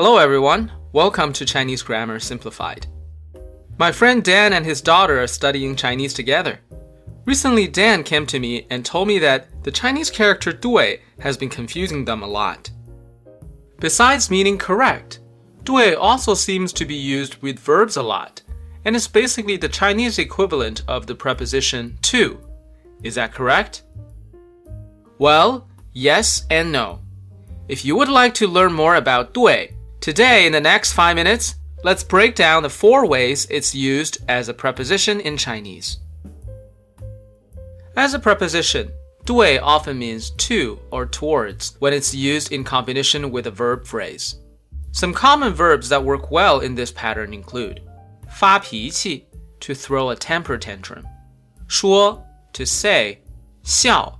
Hello everyone, welcome to Chinese Grammar Simplified. My friend Dan and his daughter are studying Chinese together. Recently, Dan came to me and told me that the Chinese character 对 has been confusing them a lot. Besides meaning correct, 对 also seems to be used with verbs a lot, and is basically the Chinese equivalent of the preposition to. Is that correct? Well, yes and no. If you would like to learn more about 对, today in the next 5 minutes, let's break down the 4 ways it's used as a preposition in Chinese. As a preposition, 对 often means to or towards when it's used in combination with a verb phrase. Some common verbs that work well in this pattern include 发脾气, to throw a temper tantrum, 说, to say, 笑,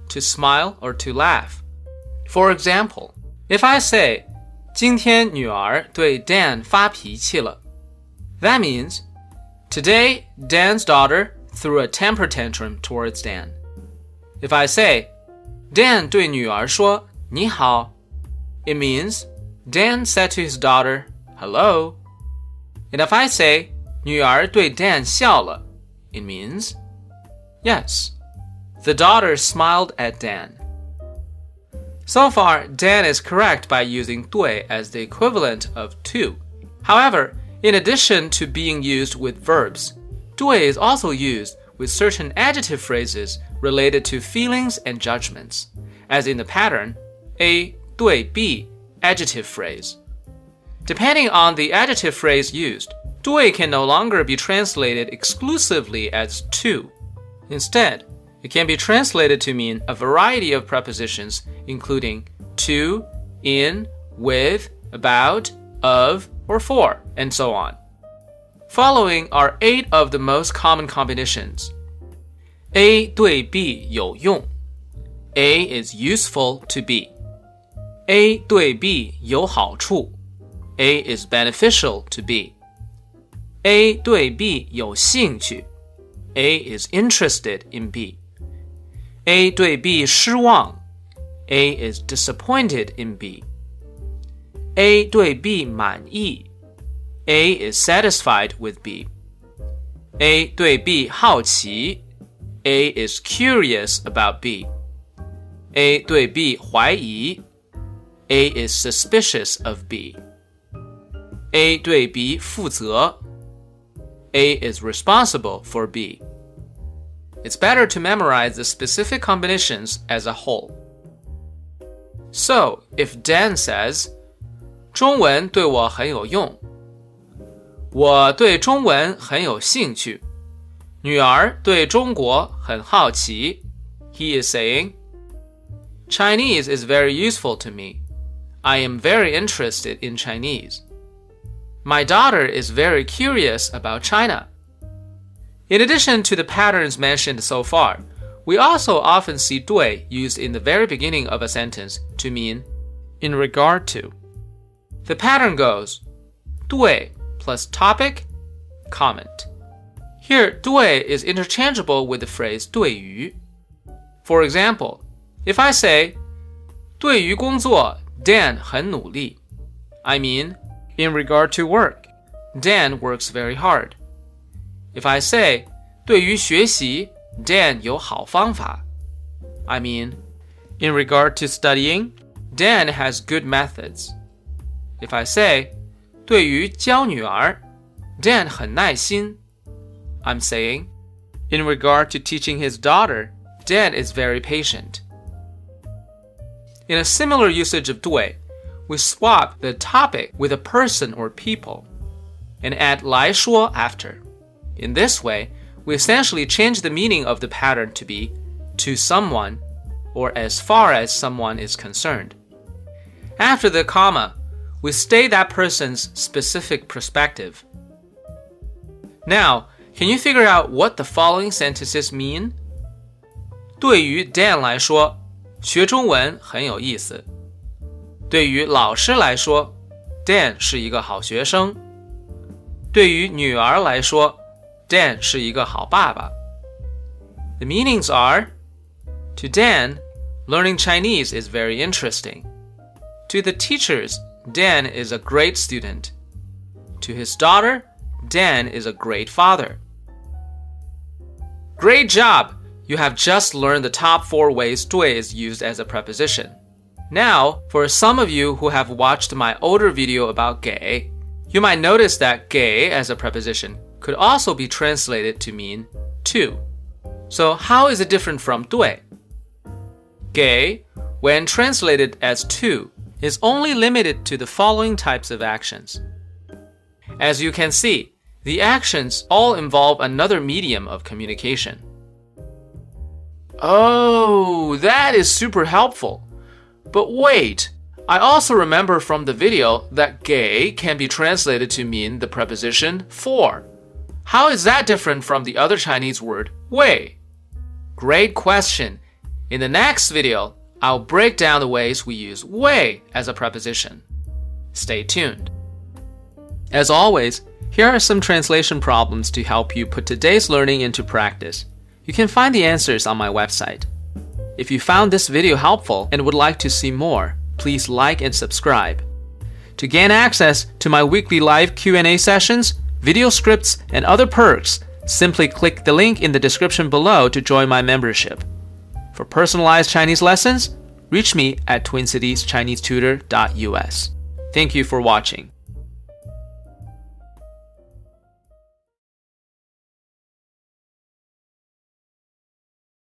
to smile or to laugh. For example, if I say, 今天女儿对 Dan 发脾气了, that means, today Dan's daughter threw a temper tantrum towards Dan. If I say, Dan 对女儿说你好, it means Dan said to his daughter, hello. And if I say, 女儿对 Dan 笑了, it means, yes, the daughter smiled at Dan. So far, Dan is correct by using 对 as the equivalent of to. However, in addition to being used with verbs, 对 is also used with certain adjective phrases related to feelings and judgments, as in the pattern A 对 B adjective phrase. Depending on the adjective phrase used, 对 can no longer be translated exclusively as to. Instead, it can be translated to mean a variety of prepositions including to, in, with, about, of, or for, and so on. Following are 8 of the most common combinations. A 对 B 有用. A is useful to B. A 对 B 有好处. A is beneficial to B. A 对 B 有兴趣. A is interested in B. A 对 B 失望. A is disappointed in B. A 对 B 满意. A is satisfied with B. A 对 B 好奇. A is curious about B. A 对 B 怀疑. A is suspicious of B. A 对 B 负责. A is responsible for B. It's better to memorize the specific combinations as a whole. So, if Dan says, 中文对我很有用, 我对中文很有兴趣, 女儿对中国很好奇, he is saying, Chinese is very useful to me. I am very interested in Chinese. My daughter is very curious about China. In addition to the patterns mentioned so far, we also often see 对 used in the very beginning of a sentence to mean in regard to. The pattern goes 对 plus topic, comment. Here, 对 is interchangeable with the phrase 对于. For example, if I say 对于工作 Dan 很努力, I mean in regard to work, Dan works very hard. If I say 对于学习Dan 有好方法, I mean, in regard to studying, Dan has good methods. If I say, 对于教女儿, Dan 很耐心, I'm saying, in regard to teaching his daughter, Dan is very patient. In a similar usage of 对, we swap the topic with a person or people, and add 来说 after. In this way, we essentially change the meaning of the pattern to be to someone or as far as someone is concerned. After the comma, we state that person's specific perspective. Now, can you figure out what the following sentences mean? 对于 Dan 来说，学中文很有意思。对于老师来说， Dan 是一个好学生。对于女儿来说，Dan 是一个好爸爸。The meanings are, to Dan, learning Chinese is very interesting. To the teachers, Dan is a great student. To his daughter, Dan is a great father. Great job! You have just learned the top 4 ways 对 is used as a preposition. Now, for some of you who have watched my older video about 给, you might notice that 给 as a preposition could also be translated to mean to. So how is it different from 对? 给, when translated as to, is only limited to the following types of actions. As you can see, the actions all involve another medium of communication. Oh, that is super helpful. But wait, I also remember from the video that 给 can be translated to mean the preposition for. How is that different from the other Chinese word 为? Great question. In the next video, I'll break down the ways we use 为 as a preposition. Stay tuned. As always, here are some translation problems to help you put today's learning into practice. You can find the answers on my website. If you found this video helpful and would like to see more, please like and subscribe. To gain access to my weekly live Q&A sessions, video scripts, and other perks, simply click the link in the description below to join my membership. For personalized Chinese lessons, reach me at TwinCitiesChineseTutor.us. Thank you for watching.